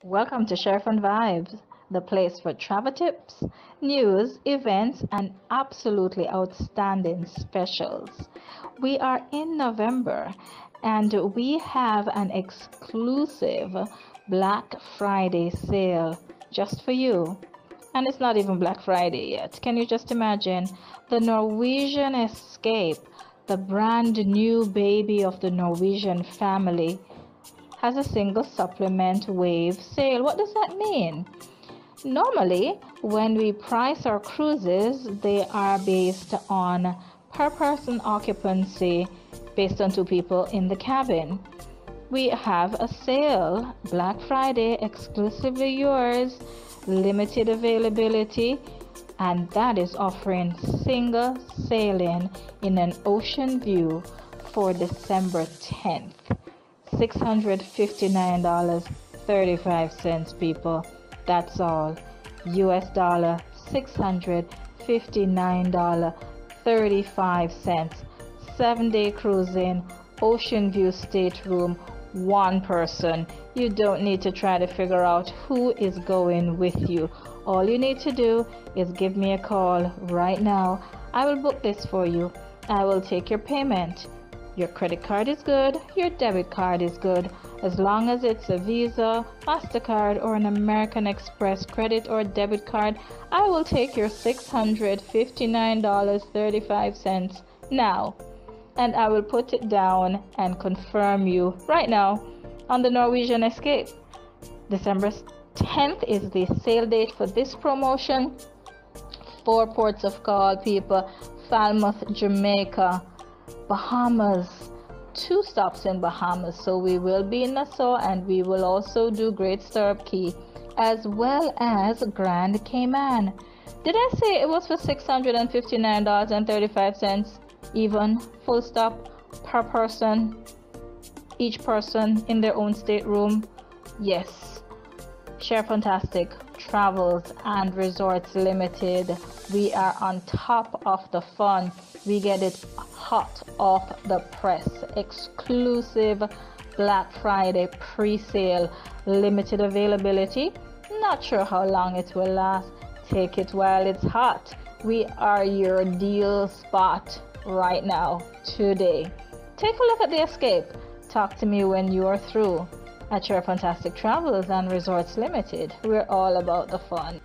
Welcome to Sheri-Fun Vibes, the place for travel tips, news, events, and absolutely outstanding specials. We are in November and we have an exclusive Black Friday sale just for you. And it's not even Black Friday yet. Can you just imagine? The Norwegian Escape, the brand new baby of the Norwegian family, has a single supplement wave sale. What does that mean? Normally, when we price our cruises, they are based on per person occupancy based on two people in the cabin. We have a sale, Black Friday, exclusively yours, limited availability, and that is offering single sailing in an ocean view for December 10th. $659.35, people. That's all. US dollar $659.35. 7-day cruising, ocean view stateroom, one person. You don't need to try to figure out who is going with you. All you need to do is give me a call right now. I will book this for you. I will take your payment. Your credit card is good, your debit card is good, as long as it's a Visa, MasterCard, or an American Express credit or debit card. I will take your $659.35 now, and I will put it down and confirm you right now on the Norwegian Escape. December 10th is the sale date for this promotion. 4 ports of call, people: Falmouth, Jamaica, Bahamas, 2 stops in Bahamas. So we will be in Nassau, and we will also do Great Stirrup Cay as well as Grand Cayman. Did I say it was for $659.35 even, full stop, per person, each person in their own stateroom? Yes. Sheri-Fantastic Travels and Resorts Limited. We are on top of the fun. We get it hot off the press. Exclusive Black Friday pre-sale, limited availability. Not sure how long it will last. Take it while it's hot. We are your deal spot right now, today. Take a look at the Escape. Talk to me when you are through. At Sheri-Fantastic Travels and Resorts Limited, we're all about the fun.